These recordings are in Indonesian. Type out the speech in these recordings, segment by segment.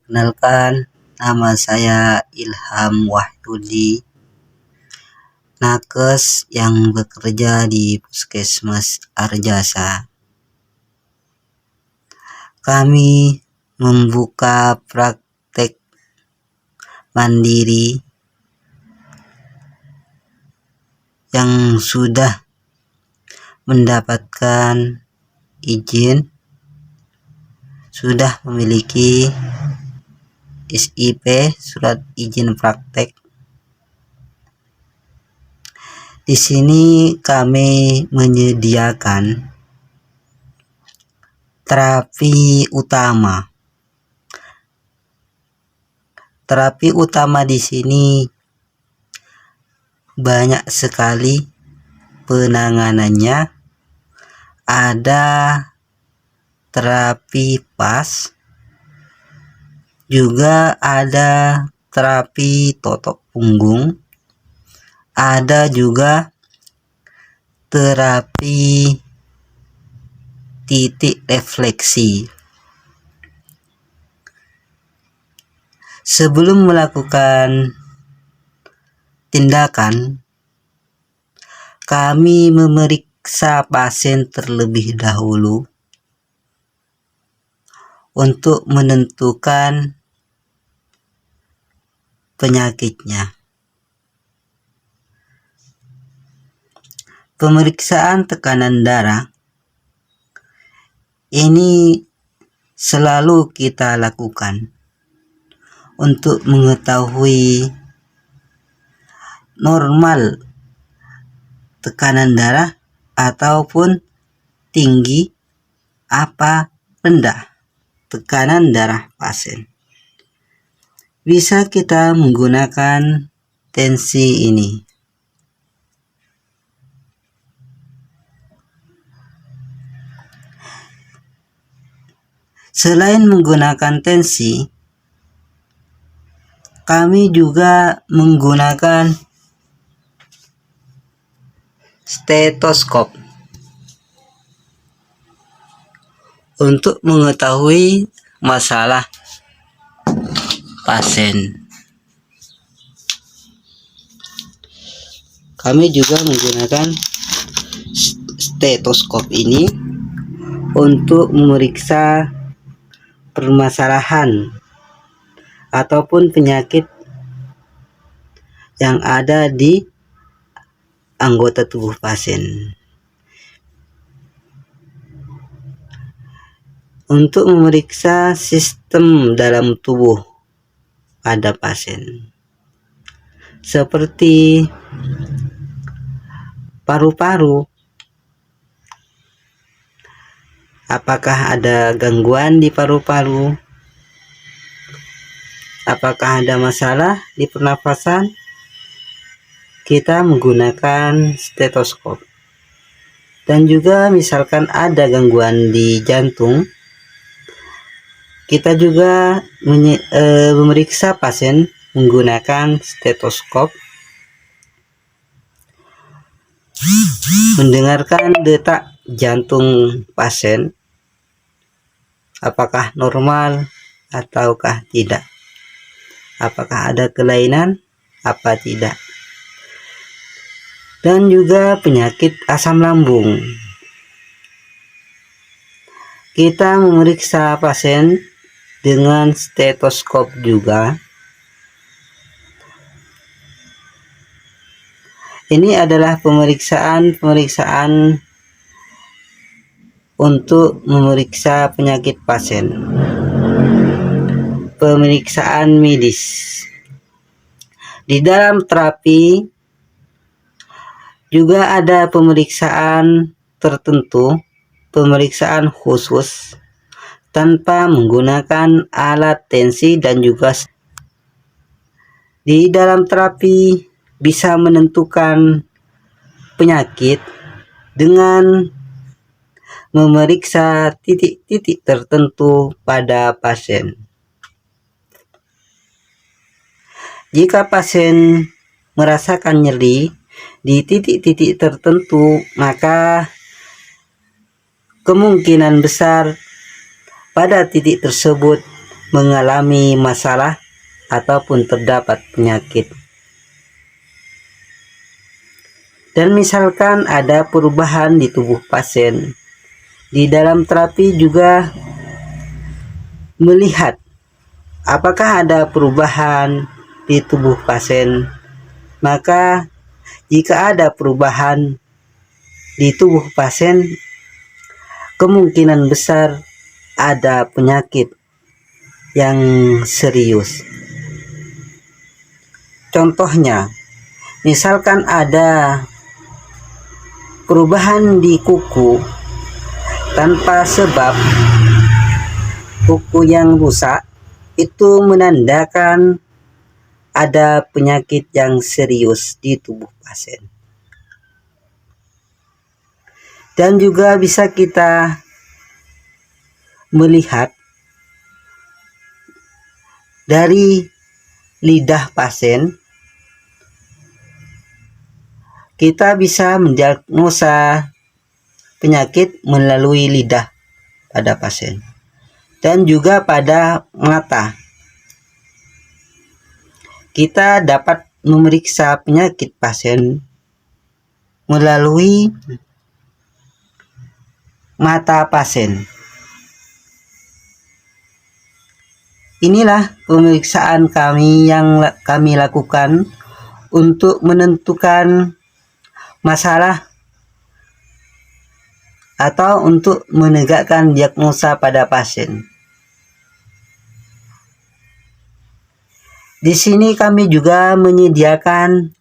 Kenalkan, nama saya Ilham Wahyudi, nakes yang bekerja di Puskesmas Arjasa. Kami membuka praktek mandiri yang sudah mendapatkan izin, sudah memiliki SIP, surat izin praktek. Di sini kami menyediakan terapi utama. Terapi utama di sini banyak sekali penanganannya. Ada terapi PAS, juga ada terapi totok punggung, ada juga terapi titik refleksi. Sebelum melakukan tindakan, kami memeriksa pasien terlebih dahulu untuk menentukan penyakitnya. Pemeriksaan tekanan darah ini selalu kita lakukan untuk mengetahui normal tekanan darah ataupun tinggi apa rendah tekanan darah pasien. Bisa kita menggunakan tensi ini. Selain menggunakan tensi, kami juga menggunakan stetoskop untuk mengetahui masalah pasien. Kami juga menggunakan stetoskop ini untuk memeriksa permasalahan ataupun penyakit yang ada di anggota tubuh pasien. Untuk memeriksa sistem dalam tubuh pada pasien, seperti paru-paru, apakah ada gangguan di paru-paru, apakah ada masalah di pernafasan, kita menggunakan stetoskop. Dan juga misalkan ada gangguan di jantung, kita juga memeriksa pasien menggunakan stetoskop, mendengarkan detak jantung pasien, apakah normal ataukah tidak, apakah ada kelainan apa tidak, dan juga penyakit asam lambung. Kita memeriksa pasien dengan stetoskop juga. Ini adalah pemeriksaan untuk memeriksa penyakit pasien. Pemeriksaan medis. Di dalam terapi juga ada pemeriksaan tertentu, pemeriksaan khusus tanpa menggunakan alat tensi, dan juga di dalam terapi bisa menentukan penyakit dengan memeriksa titik-titik tertentu pada pasien. Jika pasien merasakan nyeri di titik-titik tertentu, maka kemungkinan besar pada titik tersebut mengalami masalah ataupun terdapat penyakit. Dan misalkan ada perubahan di tubuh pasien, di dalam terapi juga melihat apakah ada perubahan di tubuh pasien. Maka jika ada perubahan di tubuh pasien, kemungkinan besar ada penyakit yang serius. Contohnya, misalkan ada perubahan di kuku tanpa sebab, kuku yang rusak, itu menandakan ada penyakit yang serius di tubuh pasien. Dan juga bisa kita melihat dari lidah pasien, kita bisa mendiagnosa penyakit melalui lidah pada pasien dan juga pada mata. Kita dapat memeriksa penyakit pasien melalui mata pasien. Inilah pemeriksaan kami yang kami lakukan untuk menentukan masalah atau untuk menegakkan diagnosa pada pasien. Di sini kami juga menyediakan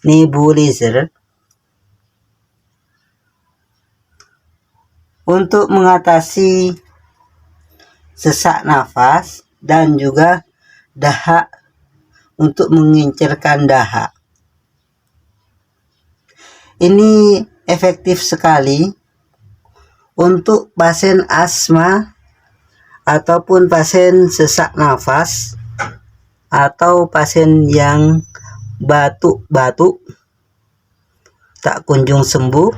nebulizer untuk mengatasi sesak nafas dan juga dahak, untuk mengincerkan dahak. Ini efektif sekali untuk pasien asma ataupun pasien sesak nafas atau pasien yang batuk-batuk tak kunjung sembuh,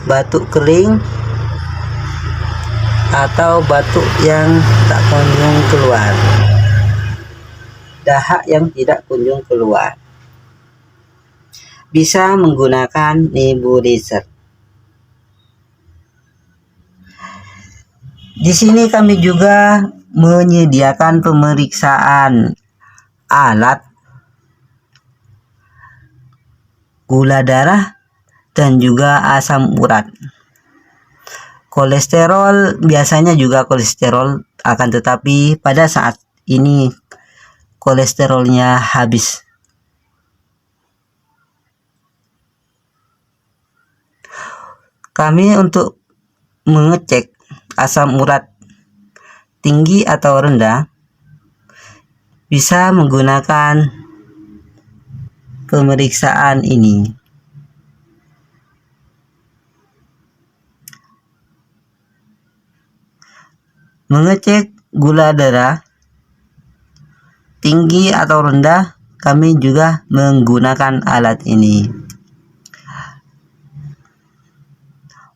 batuk kering, atau batuk yang tak kunjung keluar, dahak yang tidak kunjung keluar. Bisa menggunakan nebulizer. Di sini kami juga menyediakan pemeriksaan alat gula darah dan juga asam urat. Kolesterol, biasanya juga kolesterol, akan tetapi pada saat ini kolesterolnya habis. Kami untuk mengecek asam urat tinggi atau rendah bisa menggunakan pemeriksaan ini. Mengecek gula darah tinggi atau rendah, kami juga menggunakan alat ini.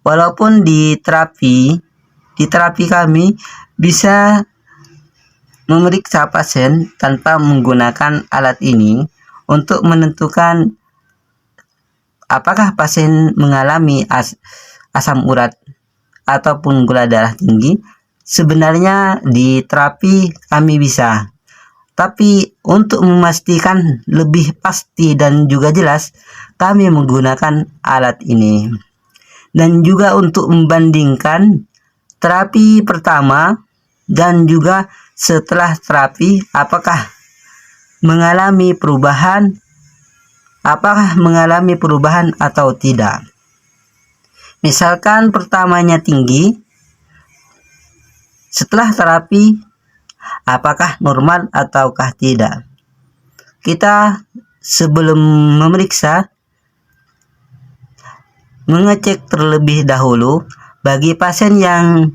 Walaupun di terapi kami bisa memeriksa pasien tanpa menggunakan alat ini untuk menentukan apakah pasien mengalami asam urat ataupun gula darah tinggi. Sebenarnya di terapi kami bisa, tapi untuk memastikan lebih pasti dan juga jelas, kami menggunakan alat ini. Dan juga untuk membandingkan terapi pertama dan juga setelah terapi, apakah mengalami perubahan atau tidak. Misalkan pertamanya tinggi, setelah terapi apakah normal ataukah tidak. Kita sebelum memeriksa mengecek terlebih dahulu bagi pasien yang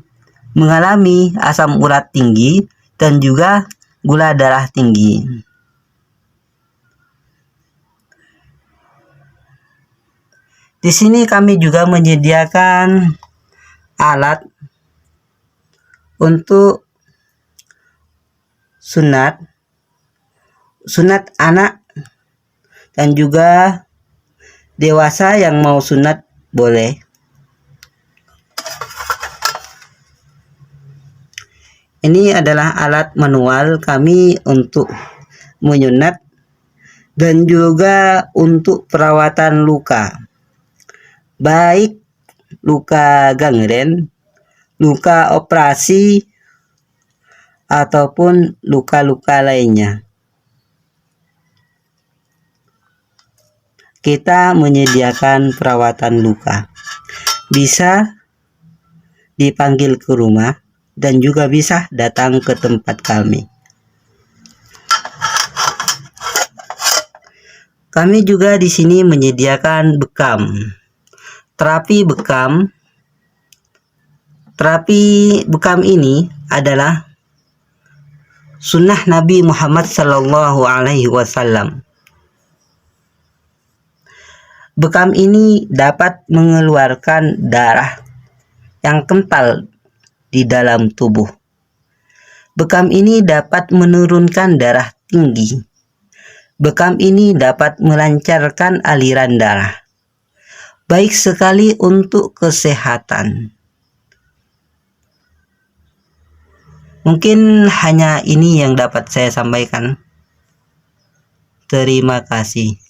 mengalami asam urat tinggi dan juga gula darah tinggi. Di sini kami juga menyediakan alat untuk sunat anak, dan juga dewasa yang mau sunat boleh. Ini adalah alat manual kami untuk menyunat dan juga untuk perawatan luka, baik luka gangren, luka operasi, ataupun luka-luka lainnya. Kita menyediakan perawatan luka. Bisa dipanggil ke rumah dan juga bisa datang ke tempat kami. Kami juga di sini menyediakan bekam. Terapi bekam ini adalah sunnah Nabi Muhammad Sallallahu Alaihi Wasallam. Bekam ini dapat mengeluarkan darah yang kental di dalam tubuh. Bekam ini dapat menurunkan darah tinggi. Bekam ini dapat melancarkan aliran darah. Baik sekali untuk kesehatan. Mungkin hanya ini yang dapat saya sampaikan. Terima kasih.